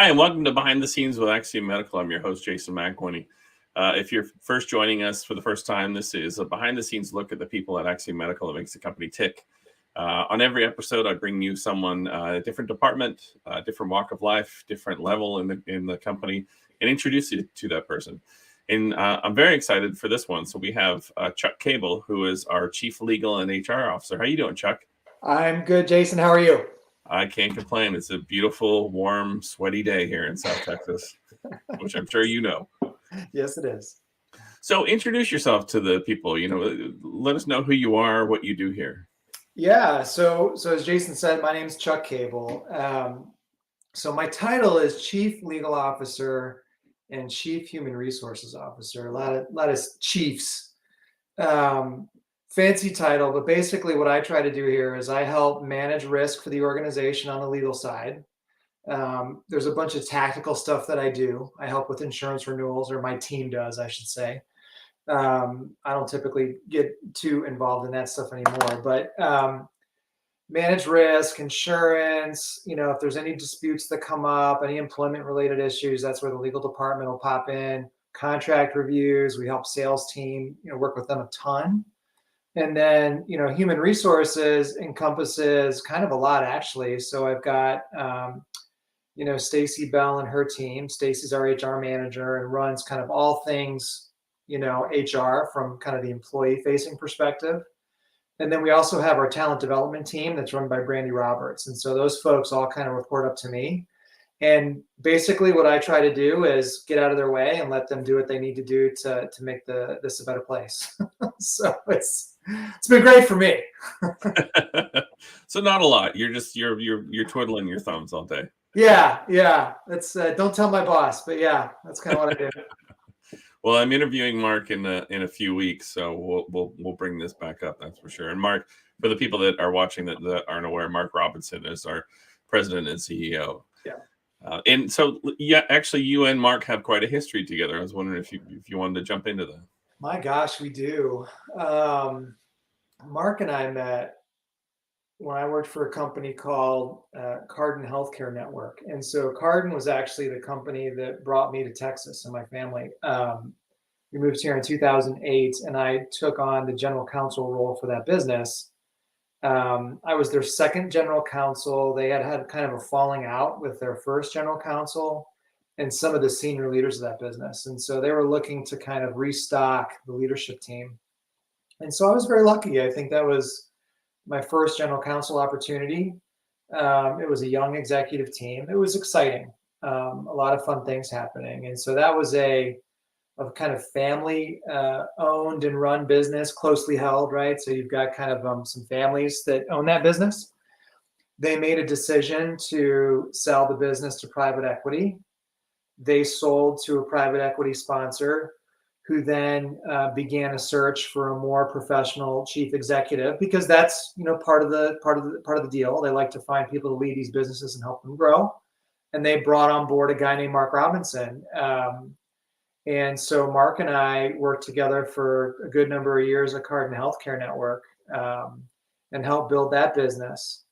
Hi, and welcome to Behind the Scenes with Axiom Medical. I'm your host, Jason McWhinney. If you're first joining us for the first time, this is a behind-the-scenes look at the people at Axiom Medical that makes the company tick. On every episode, I bring you someone, a different department, a different walk of life, different level in the company, and introduce you to that person. And I'm very excited for this one. So we have Chuck Kable, who is our Chief Legal and HR Officer. How are you doing, Chuck? I'm good, Jason. How are you? I can't complain. It's a beautiful, warm, sweaty day here in South Texas, which I'm sure you know. Yes, it is. So introduce yourself to the people. Let us know who you are, what you do here. Yeah. So as Jason said, my name's Chuck Kable. So my title is Chief Legal Officer and Chief Human Resources Officer. A lot of chiefs. Fancy title, but basically what I try to do here is I help manage risk for the organization on the legal side. There's a bunch of tactical stuff that I do. I help with insurance renewals, or my team does, I should say. I don't typically get too involved in that stuff anymore, but manage risk, insurance, if there's any disputes that come up, any employment related issues, that's where the legal department will pop in. Contract reviews, we help sales team, work with them a ton. And then, human resources encompasses kind of a lot, actually. So I've got, Stacy Bell and her team. Stacy's our HR manager and runs kind of all things, HR from kind of the employee facing perspective. And then we also have our talent development team that's run by Brandy Roberts. And so those folks all kind of report up to me. And basically what I try to do is get out of their way and let them do what they need to do to make this a better place. So it's been great for me. So not a lot. You're twiddling your thumbs all day. Yeah. That's don't tell my boss, but yeah, that's kind of what I do. Well, I'm interviewing Mark in a few weeks, so we'll bring this back up. That's for sure. And Mark, for the people that are watching that aren't aware, Mark Robinson is our president and CEO. Yeah. And so, actually, you and Mark have quite a history together. I was wondering if you wanted to jump into that. My gosh, we do. Mark and I met when I worked for a company called Carden Healthcare Network. And so Carden was actually the company that brought me to Texas and my family. We moved here in 2008, and I took on the general counsel role for that business. I was their second general counsel. They had kind of a falling out with their first general counsel and some of the senior leaders of that business. And so they were looking to kind of restock the leadership team. And so I was very lucky. I think that was my first general counsel opportunity. It was a young executive team. It was exciting. A lot of fun things happening. And so that was a kind of family owned and run business, closely held, right? So you've got kind of some families that own that business. They made a decision to sell the business to private equity. They sold to a private equity sponsor who then began a search for a more professional chief executive, because that's part of the deal. They like to find people to lead these businesses and help them grow. And they brought on board a guy named Mark Robinson. And so Mark and I worked together for a good number of years at Carden Healthcare Network and helped build that business.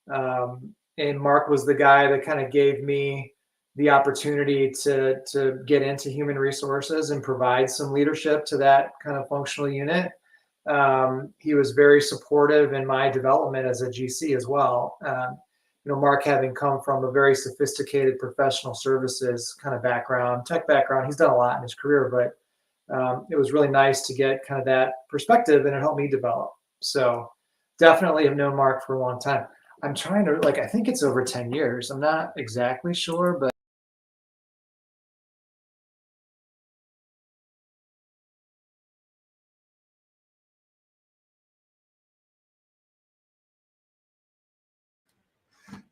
And Mark was the guy that kind of gave me the opportunity to get into human resources and provide some leadership to that kind of functional unit. He was very supportive in my development as a GC as well. Mark having come from a very sophisticated professional services kind of background, tech background, he's done a lot in his career, but it was really nice to get kind of that perspective, and it helped me develop. So definitely have known Mark for a long time. I'm trying to, I think it's over 10 years. I'm not exactly sure, but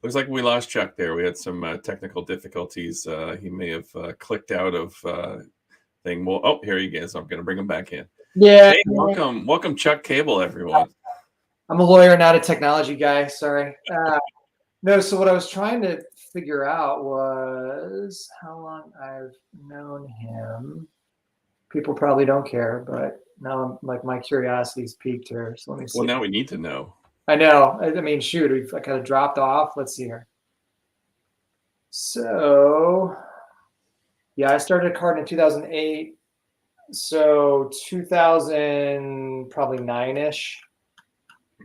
Looks like we lost Chuck there. We had some technical difficulties. He may have clicked out of thing. Well, oh, here he is. I'm going to bring him back in. Yeah. Hey, welcome, Chuck Kable, everyone. I'm a lawyer, not a technology guy. Sorry. No, so what I was trying to figure out was how long I've known him. People probably don't care, but now my curiosity's piqued here. So let me see. Well, now we need to know. I know. I mean, shoot, I kind of dropped off. Let's see here. So, yeah, I started Carden in 2008. So 2000, probably 9-ish.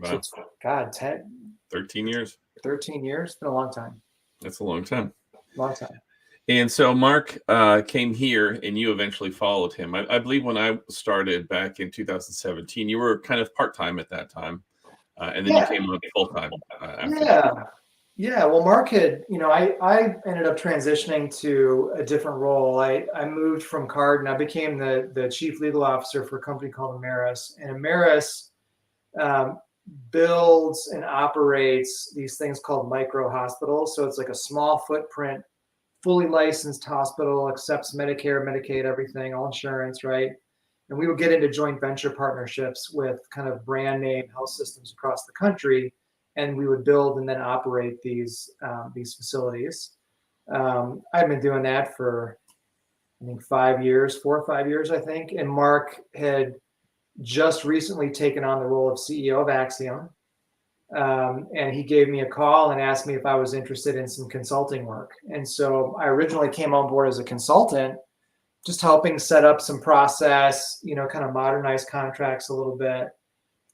Wow. So God, 10, 13 years. 13 years. It's been a long time. That's a long time. Long time. And so Mark came here, and you eventually followed him. I believe when I started back in 2017, you were kind of part-time at that time, and then you came on full-time after that. Yeah. Well, Mark had, I ended up transitioning to a different role. I moved from Carden. I became the chief legal officer for a company called Ameris. And Ameris builds and operates these things called micro hospitals. So it's like a small footprint, fully licensed hospital, accepts Medicare, Medicaid, everything, all insurance, right? And we would get into joint venture partnerships with kind of brand name health systems across the country, and we would build and then operate these facilities. I've been doing that for, I think, 5 years, 4 or 5 years, I think. And Mark had just recently taken on the role of CEO of Axiom. And he gave me a call and asked me if I was interested in some consulting work. And so I originally came on board as a consultant, just helping set up some process, kind of modernize contracts a little bit,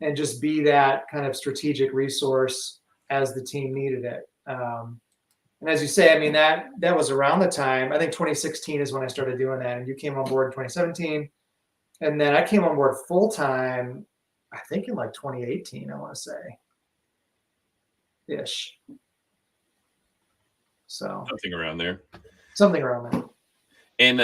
and just be that kind of strategic resource as the team needed it. And as you say, I mean, that was around the time, I think 2016 is when I started doing that. And you came on board in 2017. And then I came on board full time, I think in like 2018, I want to say. Ish. So Something around there. And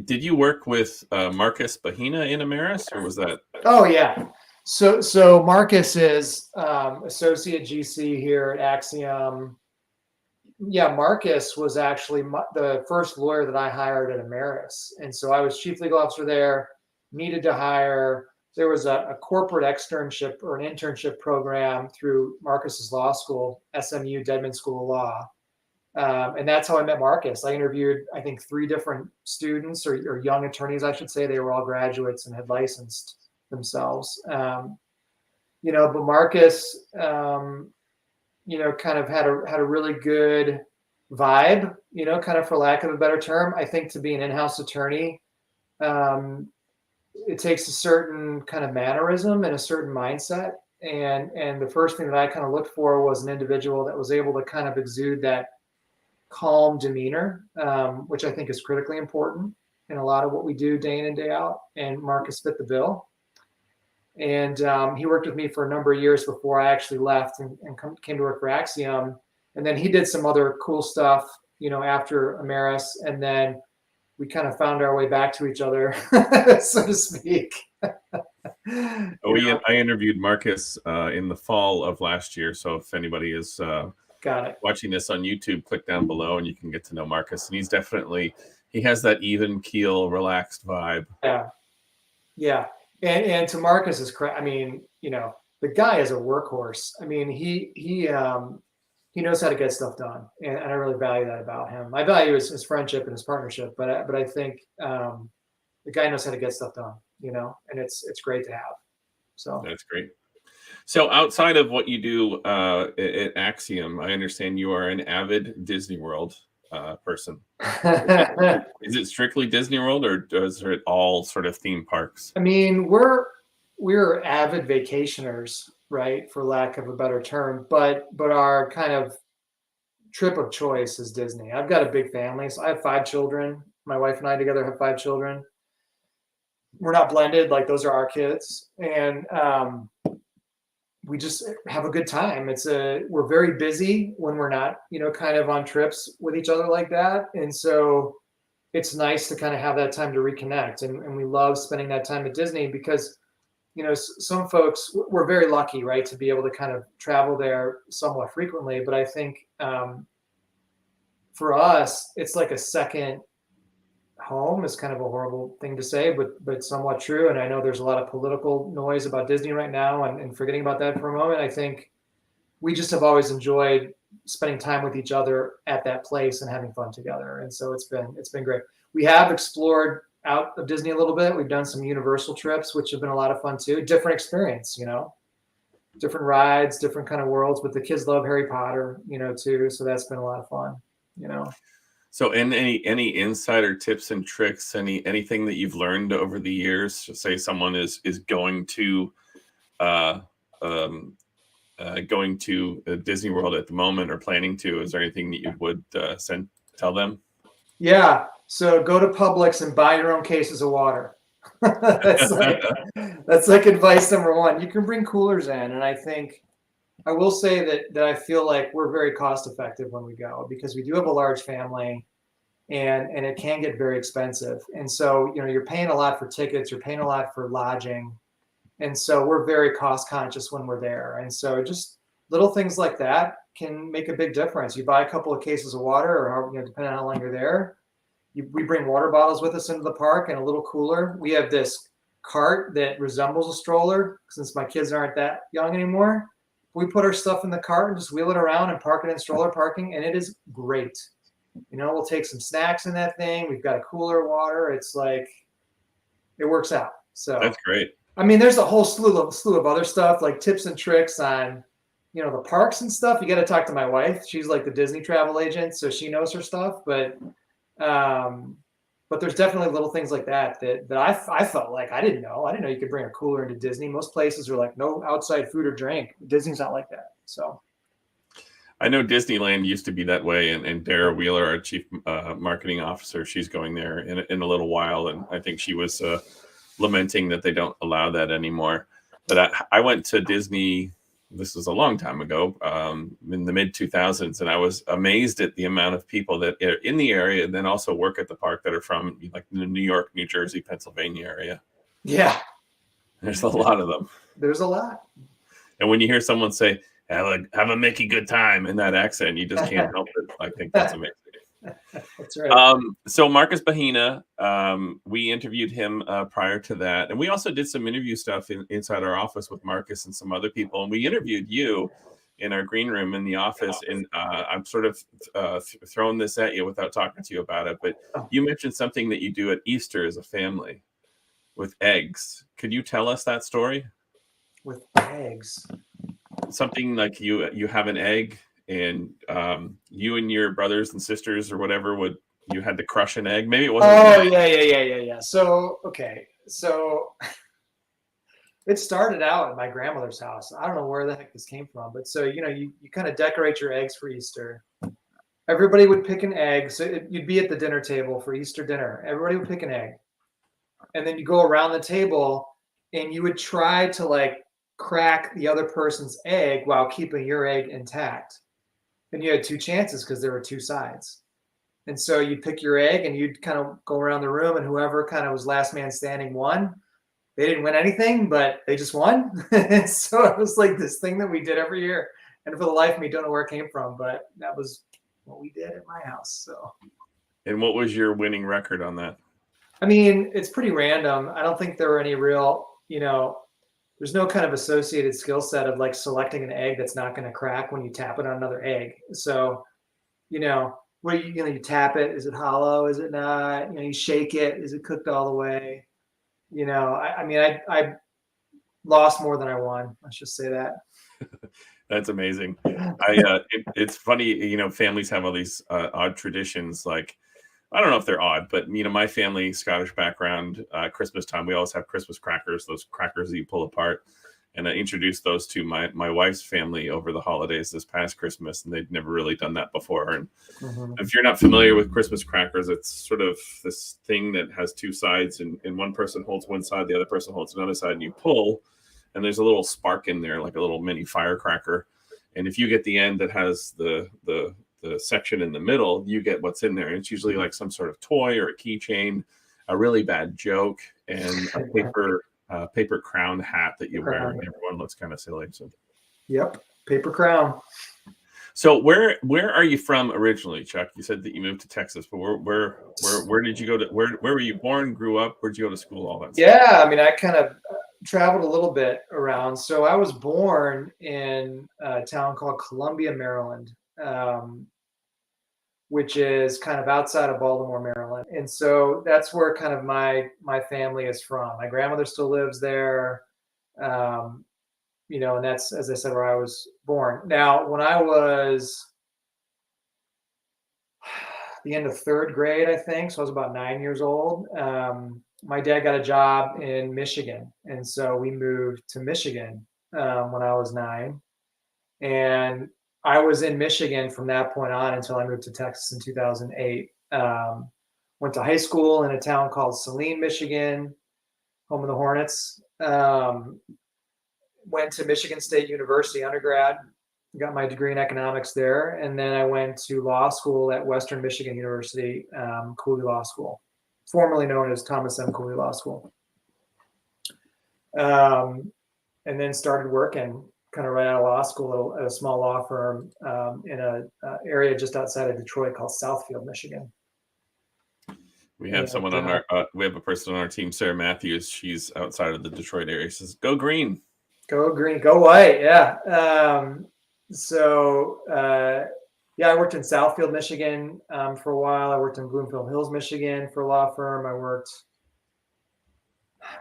did you work with Marcus Bahina in Ameris, or was that? Oh yeah. So Marcus is associate GC here at Axiom. Yeah, Marcus was actually the first lawyer that I hired at Ameris, and so I was chief legal officer there. Needed to hire. There was a corporate externship or an internship program through Marcus's law school, SMU Dedman School of Law. And that's how I met Marcus. I interviewed, I think, 3 different students or young attorneys, I should say. They were all graduates and had licensed themselves. But Marcus, kind of had a really good vibe, kind of for lack of a better term. I think to be an in-house attorney, it takes a certain kind of mannerism and a certain mindset. And the first thing that I kind of looked for was an individual that was able to kind of exude that calm demeanor, which I think is critically important in a lot of what we do day in and day out. And Marcus fit the bill. And he worked with me for a number of years before I actually left and came to work for Axiom. And then he did some other cool stuff, after Ameris. And then we kind of found our way back to each other, so to speak. I interviewed Marcus in the fall of last year. So if anybody is watching this on YouTube, click down below and you can get to know Marcus. And he has that even keel, relaxed vibe. Yeah. And to Marcus's credit, I mean, the guy is a workhorse. I mean, he knows how to get stuff done, and I really value that about him. I value his friendship and his partnership, but I think the guy knows how to get stuff done, and it's great to have. So that's great. So outside of what you do at Axiom, I understand you are an avid Disney World person. Is it strictly Disney World, or does it all sort of theme parks? I mean, we're avid vacationers, right, for lack of a better term, but our kind of trip of choice is Disney. I've got a big family, so I have 5 children. My wife and I together have 5 children. We're not blended, like those are our kids, and we just have a good time. We're very busy when we're not, kind of on trips with each other like that, and so it's nice to kind of have that time to reconnect, and we love spending that time at Disney because, some folks, we're very lucky, right, to be able to kind of travel there somewhat frequently. But I think for us, it's like a second home. Is kind of a horrible thing to say, but somewhat true. And I know there's a lot of political noise about Disney right now, and forgetting about that for a moment, I think we just have always enjoyed spending time with each other at that place and having fun together. And so it's been great. We have explored out of Disney a little bit. We've done some Universal trips, which have been a lot of fun too. Different experience, different rides, different kind of worlds. But the kids love Harry Potter, too. So that's been a lot of fun. you know. So, any insider tips and tricks, anything that you've learned over the years? Say someone is going to uh, um, Disney World at the moment or planning to. Is there anything that you would tell them? Yeah. So go to Publix and buy your own cases of water. that's like advice number one. You can bring coolers in, and I think I will say that I feel like we're very cost effective when we go, because we do have a large family, and it can get very expensive. And so, you're paying a lot for tickets, you're paying a lot for lodging. And so we're very cost conscious when we're there. And so just little things like that can make a big difference. You buy a couple of cases of water, or depending on how long you're there. We bring water bottles with us into the park and a little cooler. We have this cart that resembles a stroller, since my kids aren't that young anymore. We put our stuff in the cart and just wheel it around and park it in stroller parking, and it is great. We'll take some snacks in that thing. We've got a cooler of water. It's like, it works out. So That's great. I mean, there's a whole slew of other stuff, like tips and tricks on, the parks and stuff. You got to talk to my wife. She's like the Disney travel agent, so she knows her stuff. But there's definitely little things like that I felt like I didn't know. I didn't know you could bring a cooler into Disney. Most places are like, no outside food or drink. Disney's not like that. So I know Disneyland used to be that way, and Dara Wheeler, our chief marketing officer, she's going there in a little while, and I think she was lamenting that they don't allow that anymore. But I went to Disney. This was a long time ago, in the mid 2000s, and I was amazed at the amount of people that are in the area and then also work at the park that are from like the New York, New Jersey, Pennsylvania area. Yeah, there's a lot of them. There's a lot. And when you hear someone say, have a Mickey good time in that accent, you just can't help it. I think that's amazing. That's right. So Marcus Bahina, we interviewed him prior to that, and we also did some interview stuff inside our office with Marcus and some other people, and we interviewed you in our green room in the office. And I'm sort of throwing this at you without talking to you about it, but you mentioned something that you do at Easter as a family with eggs. Could you tell us that story? With eggs? Something like you have an egg, and you and your brothers and sisters or whatever you had to crush an egg. Maybe it wasn't. Oh, yeah. So, okay. So it started out at my grandmother's house. I don't know where the heck this came from, but so, you kind of decorate your eggs for Easter. Everybody would pick an egg. So you'd be at the dinner table for Easter dinner. Everybody would pick an egg. And then you go around the table and you would try to like crack the other person's egg while keeping your egg intact. And you had two chances because there were two sides. And so you'd pick your egg and you'd kind of go around the room, and whoever kind of was last man standing won. They didn't win anything, but they just won. And so it was like this thing that we did every year. And for the life of me, don't know where it came from, but that was what we did at my house. So. And what was your winning record on that? I mean, it's pretty random. I don't think there were any real, there's no kind of associated skill set of like selecting an egg that's not going to crack when you tap it on another egg. So, where you tap it, is it hollow? Is it not? You shake it. Is it cooked all the way? I lost more than I won. Let's just say that. That's amazing. It's funny, families have all these odd traditions. Like, I don't know if they're odd, but my family, Scottish background, Christmas time, we always have Christmas crackers, those crackers that you pull apart. And I introduced those to my wife's family over the holidays this past Christmas, and they'd never really done that before. And if you're not familiar with Christmas crackers, it's sort of this thing that has two sides, and one person holds one side, the other person holds another side, and you pull, and there's a little spark in there, like a little mini firecracker. And if you get the end that has the section in the middle, you get what's in there. And it's usually like some sort of toy or a keychain, a really bad joke, and a paper crown hat that you wear. And everyone looks kind of silly. So, yep, paper crown. So where are you from originally, Chuck? You said that you moved to Texas, but where did you go to? Where were you born? Grew up? Where'd you go to school? All that stuff? Yeah, I mean, I kind of traveled a little bit around. So I was born in a town called Columbia, Maryland, which is kind of outside of Baltimore, Maryland. And so that's where kind of my family is from. My grandmother still lives there, and that's, as I said, where I was born. Now, when I was the end of third grade, I think. So I was about 9 years old. My dad got a job in Michigan. And so we moved to Michigan when I was 9. And I was in Michigan from that point on until I moved to Texas in 2008. Went to high school in a town called Saline, Michigan, home of the Hornets. Went to Michigan State University undergrad, got my degree in economics there. And then I went to law school at Western Michigan University, Cooley Law School, formerly known as Thomas M. Cooley Law School. And then started working kind of right out of law school at a small law firm in an area just outside of Detroit called Southfield, Michigan. We have someone on our, we have a person on our team, Sarah Matthews. She's outside of the Detroit area. She says, "Go green." Go green, go white. Yeah. Yeah, I worked in Southfield, Michigan for a while. I worked in Bloomfield Hills, Michigan for a law firm. I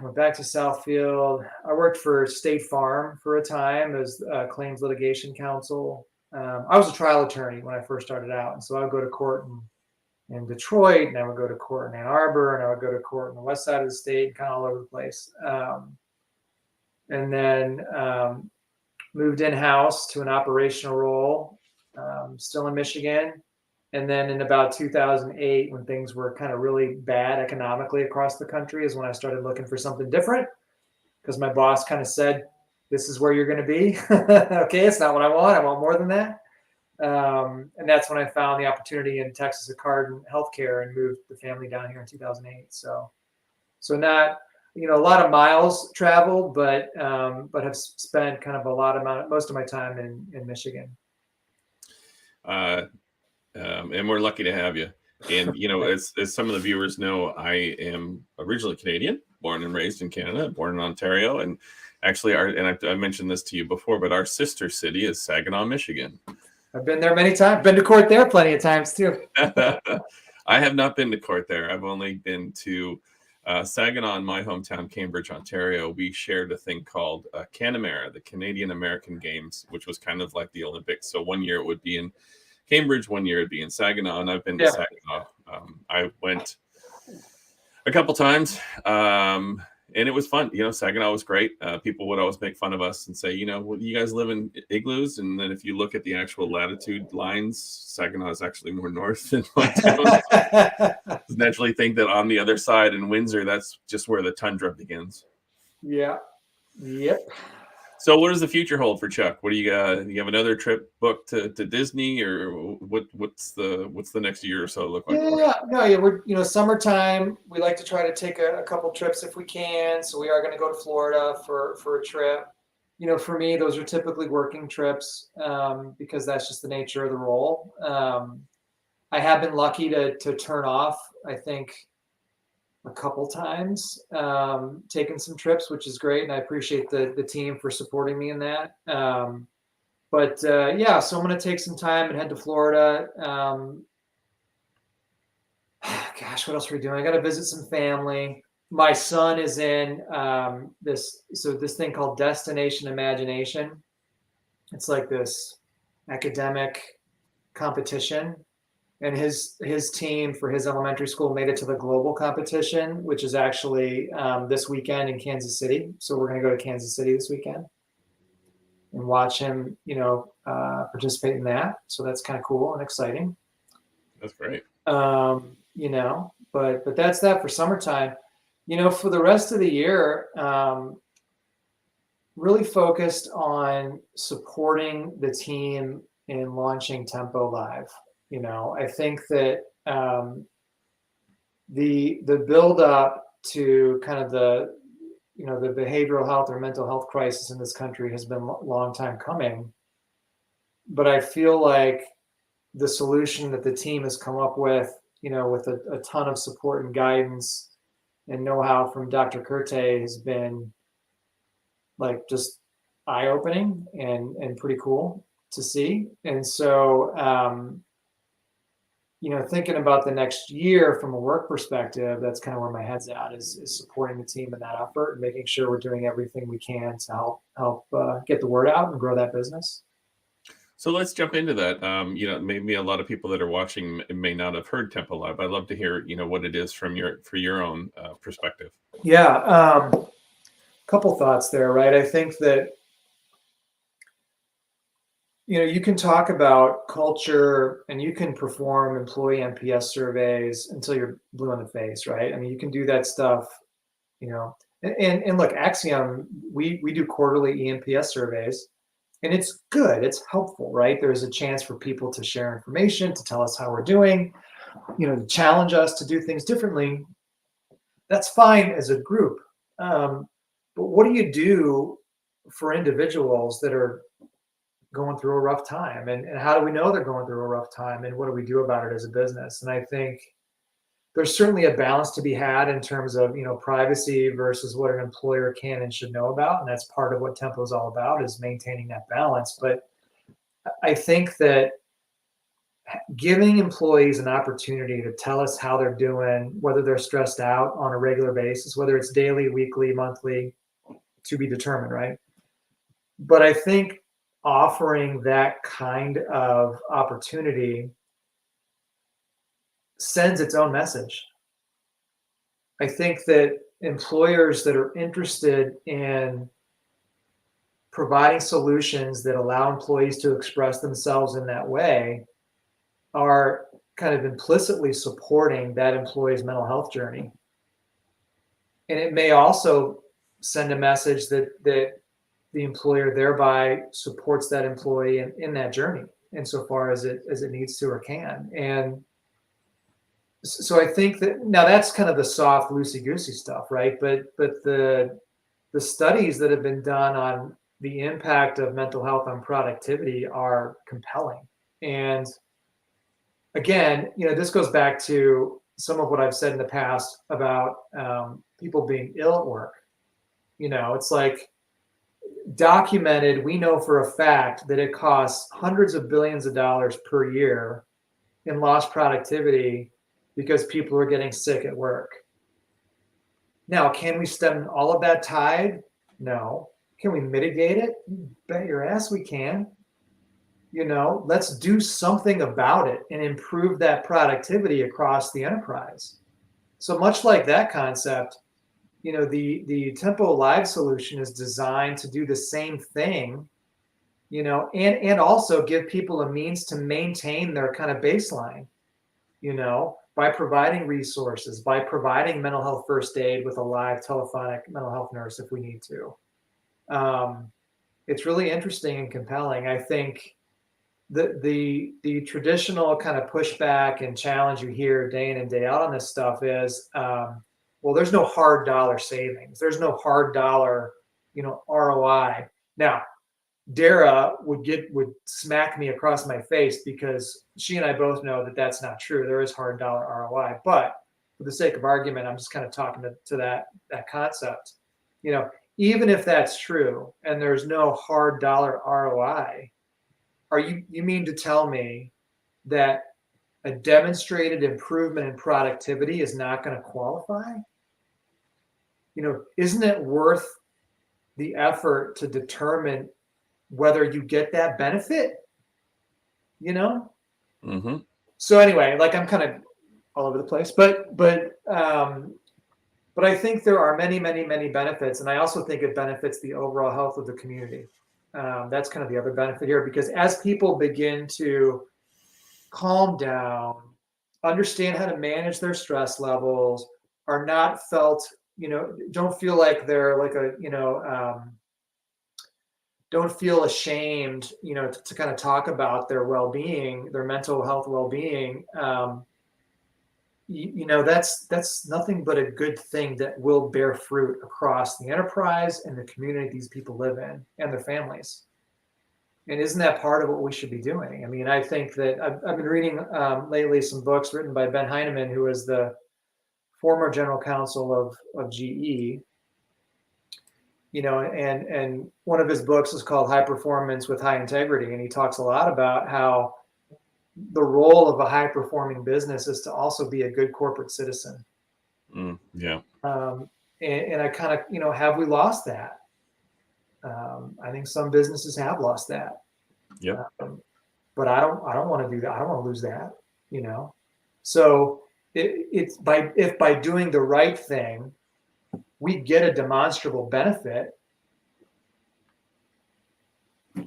went back to Southfield. I worked for State Farm for a time as claims litigation counsel. I was a trial attorney when I first started out. And so I would go to court in Detroit, and I would go to court in Ann Arbor, and I would go to court on the west side of the state, kind of all over the place. And then moved in-house to an operational role, still in Michigan. And then in about 2008, when things were kind of really bad economically across the country, is when I started looking for something different, because my boss kind of said, "This is where you're going to be." Okay, it's not what I want. I want more than that. And that's when I found the opportunity in Texas at Carden Healthcare and moved the family down here in 2008. So not, a lot of miles traveled, but have spent kind of most of my time in Michigan. And we're lucky to have you. And, as some of the viewers know, I am originally Canadian, born and raised in Canada, born in Ontario. And actually, I mentioned this to you before, but our sister city is Saginaw, Michigan. I've been there many times. Been to court there plenty of times, too. I have not been to court there. I've only been to Saginaw in my hometown, Cambridge, Ontario. We shared a thing called Canamera, the Canadian American Games, which was kind of like the Olympics. So one year it would be in Cambridge, one year it'd be in Saginaw, and I've been to Saginaw. I went a couple times, and it was fun. Saginaw was great. People would always make fun of us and say, well, you guys live in igloos, and then if you look at the actual latitude lines, Saginaw is actually more north than Montana. Naturally think that on the other side in Windsor, that's just where the tundra begins. Yeah. Yep. So what does the future hold for Chuck? What do you got? You have another trip booked to Disney, or what's the next year or so look like? We're summertime. We like to try to take a couple trips if we can. So we are going to go to Florida for a trip. For me, those are typically working trips because that's just the nature of the role. I have been lucky to turn off, I think, a couple times, taken some trips, which is great. And I appreciate the team for supporting me in that. So I'm going to take some time and head to Florida. Gosh, what else are we doing? I got to visit some family. My son is in this thing called Destination Imagination. It's like this academic competition. And his team for his elementary school made it to the global competition, which is actually this weekend in Kansas City. So we're going to go to Kansas City this weekend and watch him, participate in that. So that's kind of cool and exciting. That's great. But that's that for summertime. For the rest of the year, really focused on supporting the team in launching Tempo Live. I think that the build up to kind of the behavioral health or mental health crisis in this country has been a long time coming. But I feel like the solution that the team has come up with, with a ton of support and guidance and know-how from Dr. Kurte has been like just eye-opening and pretty cool to see. And so, thinking about the next year from a work perspective, that's kind of where my head's at is supporting the team in that effort and making sure we're doing everything we can to help get the word out and grow that business. So let's jump into that. Maybe a lot of people that are watching may not have heard Tempo Live. I'd love to hear, what it is from your own perspective. Yeah, couple thoughts there, right? I think that you can talk about culture and you can perform employee NPS surveys until you're blue in the face, right? I mean, you can do that stuff, and look, Axiom, we do quarterly eNPS surveys, and it's good, it's helpful, right? There's a chance for people to share information, to tell us how we're doing, to challenge us to do things differently. That's fine as a group. But what do you do for individuals that are going through a rough time? And how do we know they're going through a rough time? And what do we do about it as a business? And I think there's certainly a balance to be had in terms of, privacy versus what an employer can and should know about. And that's part of what Tempo is all about, is maintaining that balance. But I think that giving employees an opportunity to tell us how they're doing, whether they're stressed out on a regular basis, whether it's daily, weekly, monthly, to be determined, right? But I think offering that kind of opportunity sends its own message. I think that employers that are interested in providing solutions that allow employees to express themselves in that way are kind of implicitly supporting that employee's mental health journey. And it may also send a message that the employer thereby supports that employee in that journey insofar as it needs to or can. And so I think that now that's kind of the soft, loosey-goosey stuff, right? But the studies that have been done on the impact of mental health on productivity are compelling. And again, this goes back to some of what I've said in the past about people being ill at work. It's like documented, we know for a fact that it costs hundreds of billions of dollars per year in lost productivity because people are getting sick at work. Now, can we stem all of that tide? No. Can we mitigate it? You bet your ass we can. Let's do something about it and improve that productivity across the enterprise. So much like that concept, the Tempo Live solution is designed to do the same thing, and also give people a means to maintain their kind of baseline, by providing resources, by providing mental health first aid with a live telephonic mental health nurse if we need to. It's really interesting and compelling. I think the traditional kind of pushback and challenge you hear day in and day out on this stuff is, well, there's no hard dollar savings. There's no hard dollar, ROI. Now, Dara would smack me across my face because she and I both know that that's not true. There is hard dollar ROI, but for the sake of argument, I'm just kind of talking to that concept. Even if that's true and there's no hard dollar ROI, you mean to tell me that a demonstrated improvement in productivity is not going to qualify? Isn't it worth the effort to determine whether you get that benefit? Mm-hmm. So anyway, like I'm kind of all over the place, but I think there are many, many, many benefits, and I also think it benefits the overall health of the community. That's kind of the other benefit here, because as people begin to calm down, understand how to manage their stress levels, are not felt, don't feel like they're like don't feel ashamed, to kind of talk about their well-being, their mental health well-being. That's nothing but a good thing that will bear fruit across the enterprise and the community these people live in and their families. And isn't that part of what we should be doing? I mean, I think that I've been reading lately some books written by Ben Heineman, who is the former general counsel of GE. And one of his books is called High Performance with High Integrity. And he talks a lot about how the role of a high performing business is to also be a good corporate citizen. Yeah. And I kind of, have we lost that? I think some businesses have lost that. Yep. But I don't want to do that. I don't want to lose that, you know? So it's if by doing the right thing, we get a demonstrable benefit,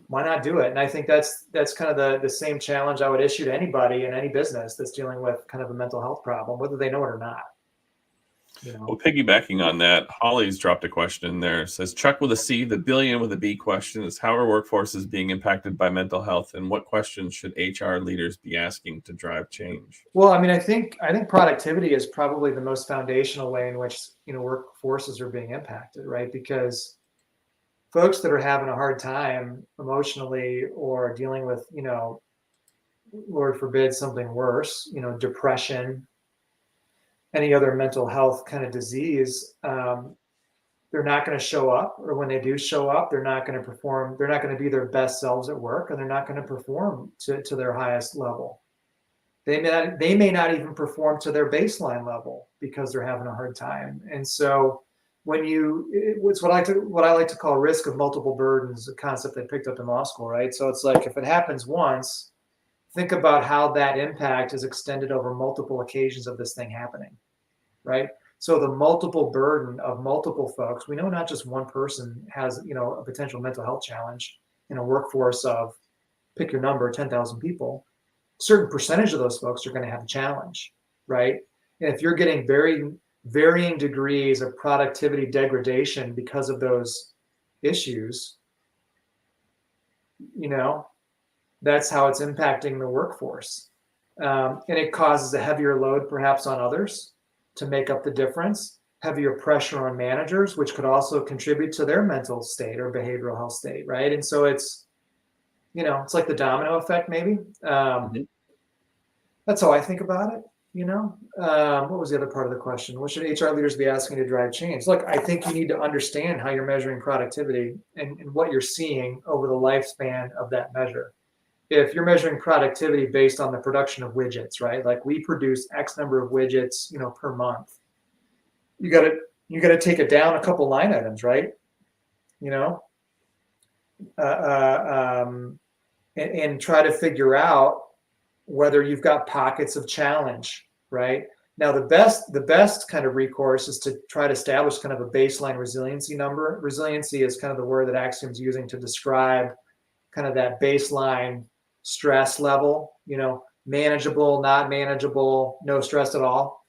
why not do it? And I think that's kind of the same challenge I would issue to anybody in any business that's dealing with kind of a mental health problem, whether they know it or not. You know? Well, piggybacking on that, Holly's dropped a question in there. It says, Chuck with a C, the billion with a B question is, how are workforces being impacted by mental health, and what questions should HR leaders be asking to drive change? Well, I mean, I think productivity is probably the most foundational way in which, you know, workforces are being impacted, right? Because folks that are having a hard time emotionally or dealing with, you know, Lord forbid, something worse, you know, depression, any other mental health kind of disease, they're not going to show up, or when they do show up, they're not going to perform. They're not going to be their best selves at work, and they're not going to perform to their highest level. They may not even perform to their baseline level because they're having a hard time. And so when it's what I like to call risk of multiple burdens, a concept I picked up in law school, right? So it's like, if it happens once, think about how that impact is extended over multiple occasions of this thing happening, right? So the multiple burden of multiple folks, we know not just one person has, you know, a potential mental health challenge in a workforce of, pick your number, 10,000 people. A certain percentage of those folks are going to have a challenge, right? And if you're getting varying degrees of productivity degradation because of those issues, you know, that's how it's impacting the workforce. And it causes a heavier load perhaps on others to make up the difference, heavier pressure on managers, which could also contribute to their mental state or behavioral health state, right? And so it's, you know, it's like the domino effect, maybe. That's how I think about it, you know. What was the other part of the question? What should HR leaders be asking to drive change? Look, I think you need to understand how you're measuring productivity and what you're seeing over the lifespan of that measure. If you're measuring productivity based on the production of widgets, right? Like we produce X number of widgets, you know, per month. You got to take it down a couple line items, right? You know, and try to figure out whether you've got pockets of challenge, right? Now, the best kind of recourse is to try to establish kind of a baseline resiliency number. Resiliency is kind of the word that Axiom's using to describe kind of that baseline stress level, you know, manageable, not manageable, no stress at all.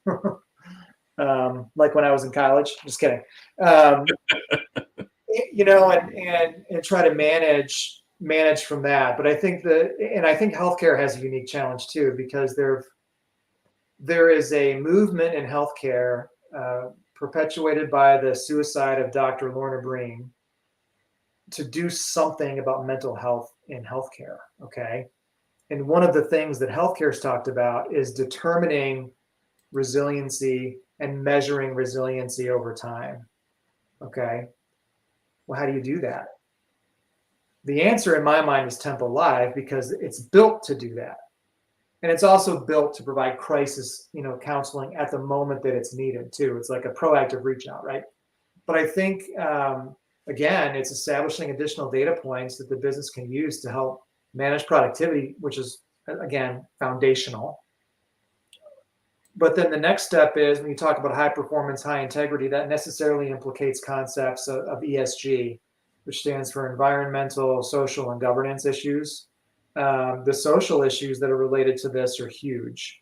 Like when I was in college, just kidding. You know, and try to manage from that. But I think healthcare has a unique challenge too, because there is a movement in healthcare perpetuated by the suicide of Dr. Lorna Breen to do something about mental health in healthcare. Okay. And one of the things that healthcare's talked about is determining resiliency and measuring resiliency over time. Okay. Well, how do you do that? The answer in my mind is Tempo Live, because it's built to do that. And it's also built to provide crisis, you know, counseling at the moment that it's needed too. It's like a proactive reach out, right? But I think, again, it's establishing additional data points that the business can use to help manage productivity, which is, again, foundational. But then the next step is, when you talk about high performance, high integrity, that necessarily implicates concepts of ESG, which stands for environmental, social, and governance issues. The social issues that are related to this are huge.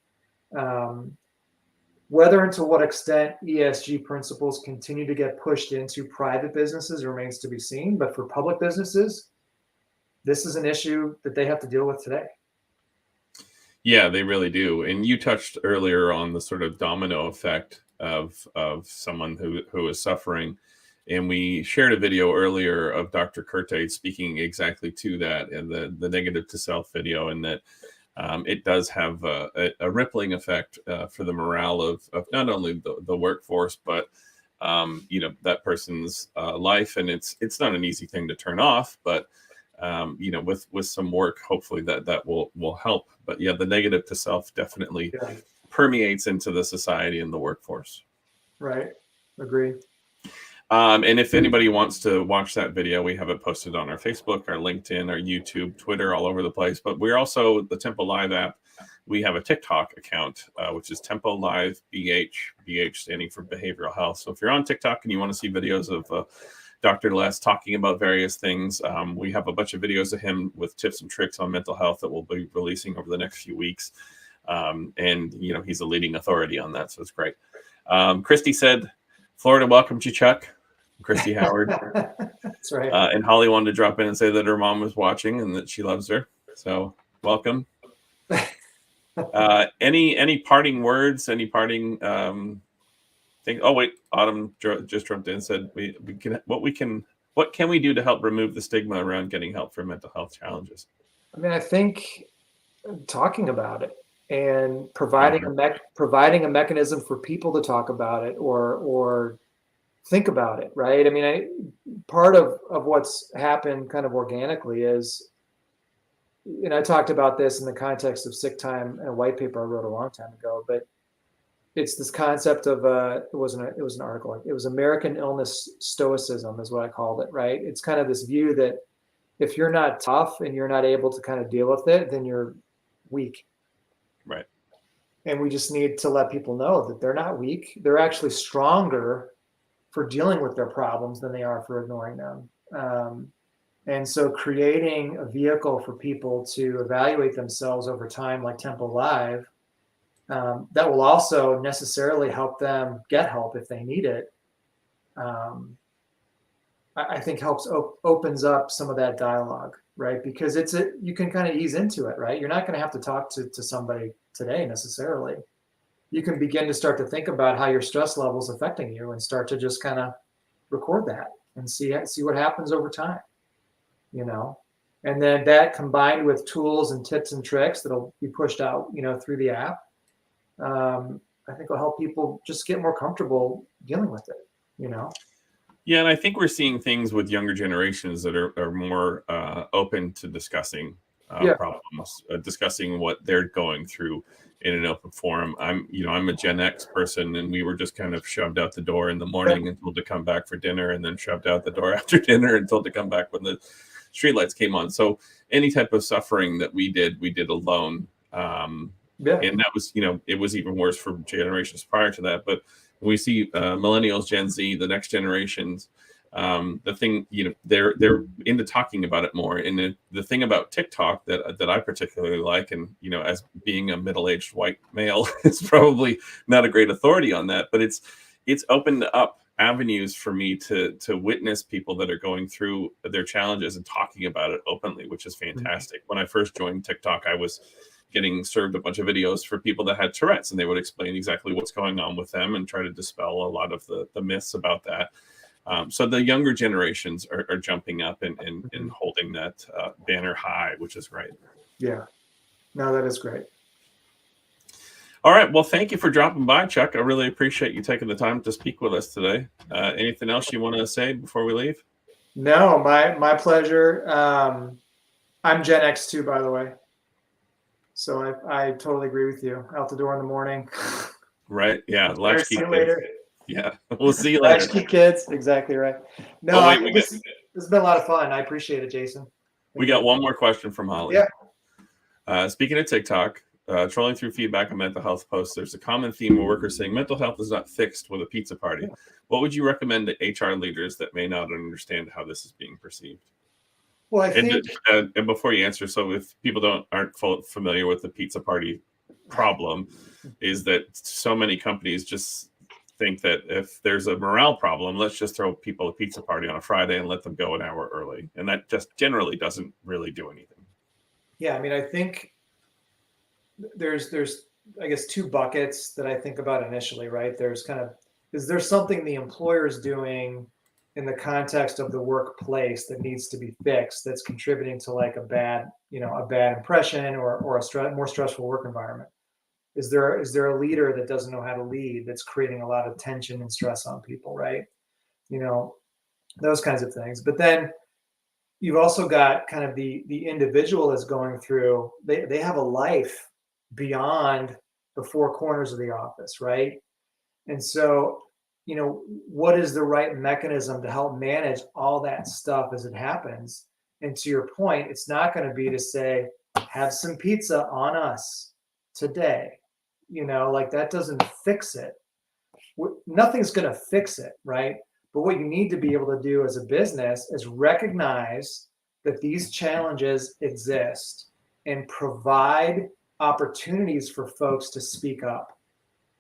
Whether and to what extent ESG principles continue to get pushed into private businesses remains to be seen. But for public businesses, this is an issue that they have to deal with today. Yeah, they really do. And you touched earlier on the sort of domino effect of someone who is suffering. And we shared a video earlier of Dr. Kurte speaking exactly to that, and the negative to self video, and that it does have a rippling effect for the morale of not only the workforce, but you know, that person's life. And it's not an easy thing to turn off, but you know, with some work, hopefully that will help. But yeah, the negative to self definitely permeates into the society and the workforce. Right. Agree. And if anybody wants to watch that video, we have it posted on our Facebook, our LinkedIn, our YouTube, Twitter, all over the place. But we're also the Tempo Live app. We have a TikTok account, which is Tempo Live BH standing for behavioral health. So if you're on TikTok and you want to see videos of Dr. Les talking about various things, we have a bunch of videos of him with tips and tricks on mental health that we'll be releasing over the next few weeks. And, he's a leading authority on that. So it's great. Christy said, Florida welcomed you, Chuck. Christy Howard. That's right. And Holly wanted to drop in and say that her mom was watching and that she loves her. So welcome. Any parting words? Any parting thing? Oh wait, Autumn just jumped in and said what can we do to help remove the stigma around getting help for mental health challenges? I mean, I think talking about it and providing a mechanism for people to talk about it or think about it, right? I mean, part of what's happened kind of organically is, I talked about this in the context of sick time in a white paper I wrote a long time ago, but it's this concept of it was an article. It was American illness stoicism is what I called it, right? It's kind of this view that if you're not tough and you're not able to kind of deal with it, then you're weak. Right. And we just need to let people know that they're not weak. They're actually stronger for dealing with their problems than they are for ignoring them. And so creating a vehicle for people to evaluate themselves over time, like Tempo Live, that will also necessarily help them get help if they need it. I think helps opens up some of that dialogue, right? Because you can kind of ease into it, right? You're not going to have to talk to somebody today necessarily. You can begin to start to think about how your stress level is affecting you and start to just kind of record that and see what happens over time, and then that combined with tools and tips and tricks that'll be pushed out, through the app, I think will help people just get more comfortable dealing with it, Yeah, and I think we're seeing things with younger generations that are more open to discussing problems, discussing what they're going through in an open forum. I'm a Gen X person, and we were just kind of shoved out the door in the morning and told to come back for dinner, and then shoved out the door after dinner and told to come back when the streetlights came on. So any type of suffering that we did alone. And that was, it was even worse for generations prior to that. But we see millennials, Gen Z, the next generations, the thing, they're into talking about it more. And the thing about TikTok that I particularly like, and as being a middle-aged white male, is probably not a great authority on that, but it's opened up avenues for me to witness people that are going through their challenges and talking about it openly, which is fantastic. When I first joined TikTok, I was getting served a bunch of videos for people that had Tourette's, and they would explain exactly what's going on with them and try to dispel a lot of the myths about that. So the younger generations are jumping up and holding that banner high, which is great. Yeah, no, that is great. All right. Well, thank you for dropping by, Chuck. I really appreciate you taking the time to speak with us today. Anything else you want to say before we leave? No, my pleasure. I'm Gen X too, by the way. So I totally agree with you. Out the door in the morning. Right. Yeah. See you later. Yeah. We'll see you later. Latchkey kids. Exactly right. No, this has been a lot of fun. I appreciate it, Jason. We got one more question from Holly. Yeah. Speaking of TikTok, trolling through feedback on mental health posts, there's a common theme of workers saying mental health is not fixed with a pizza party. What would you recommend to HR leaders that may not understand how this is being perceived? Well, I think, and before you answer, so if people aren't familiar with the pizza party problem, is that so many companies just think that if there's a morale problem, let's just throw people a pizza party on a Friday and let them go an hour early, and that just generally doesn't really do anything. Yeah, I mean, I think there's I guess two buckets that I think about initially, right? There's kind of, is there something the employer is doing in the context of the workplace that needs to be fixed that's contributing to like a bad impression or a more stressful work environment? Is there a leader that doesn't know how to lead that's creating a lot of tension and stress on people, right? Those kinds of things. But then you've also got kind of the individual is going through, they have a life beyond the four corners of the office, right? And so what is the right mechanism to help manage all that stuff as it happens? And to your point, it's not going to be to say, have some pizza on us today. Like that doesn't fix it. Nothing's going to fix it, right? But what you need to be able to do as a business is recognize that these challenges exist and provide opportunities for folks to speak up,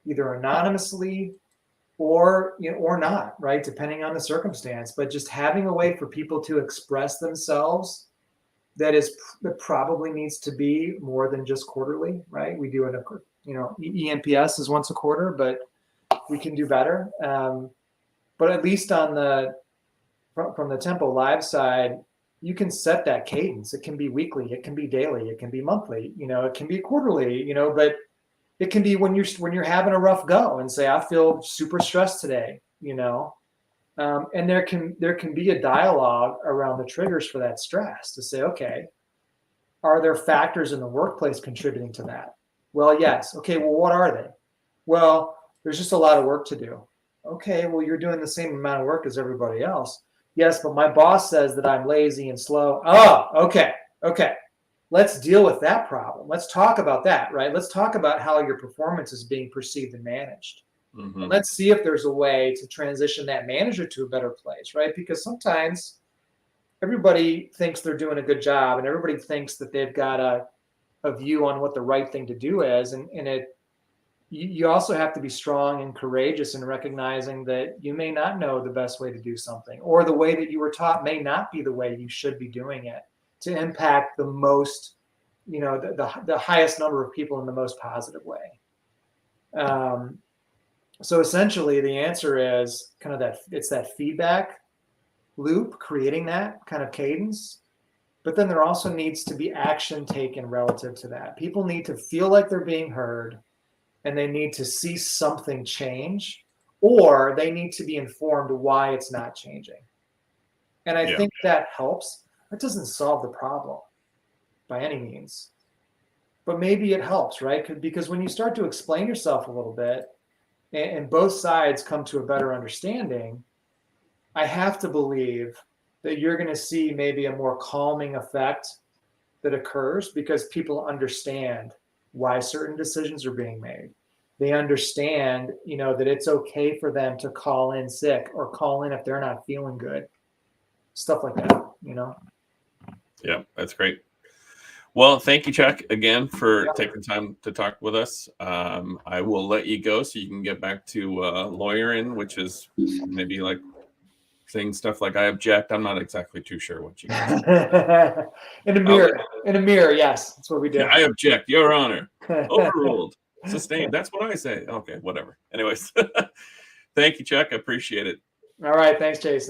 either anonymously or not, right? Depending on the circumstance, but just having a way for people to express themselves that probably needs to be more than just quarterly, right? We do EMPS is once a quarter, but we can do better. But at least from the Tempo Live side, you can set that cadence. It can be weekly, it can be daily, it can be monthly, it can be quarterly, but it can be when you're having a rough go and say, I feel super stressed today, and there can be a dialogue around the triggers for that stress to say, okay, are there factors in the workplace contributing to that? Well, yes. Okay, well, what are they? Well, there's just a lot of work to do. Okay, well, you're doing the same amount of work as everybody else. Yes, but my boss says that I'm lazy and slow. Oh, okay. Let's deal with that problem. Let's talk about that, right? Let's talk about how your performance is being perceived and managed. Mm-hmm. And let's see if there's a way to transition that manager to a better place, right? Because sometimes everybody thinks they're doing a good job and everybody thinks that they've got a view on what the right thing to do is. And you also have to be strong and courageous in recognizing that you may not know the best way to do something, or the way that you were taught may not be the way you should be doing it to impact the most, the highest number of people in the most positive way. So essentially the answer is kind of it's that feedback loop, creating that kind of cadence. But then there also needs to be action taken relative to that. People need to feel like they're being heard, and they need to see something change, or they need to be informed why it's not changing. And I think that helps. That doesn't solve the problem by any means, but maybe it helps, right? Because when you start to explain yourself a little bit and both sides come to a better understanding, I have to believe that you're going to see maybe a more calming effect that occurs because people understand why certain decisions are being made. They understand, that it's okay for them to call in sick or call in if they're not feeling good. Stuff like that, Yeah, that's great. Well, thank you, Chuck, again for taking time to talk with us. I will let you go so you can get back to lawyering, which is maybe like saying stuff like I object. I'm not exactly too sure what you guys in a mirror, yes, that's what we do. Yeah, I object, Your Honor. Overruled. Sustained. That's what I say. Okay, whatever. Anyways, thank you, Chuck. I appreciate it. All right. Thanks, Jason.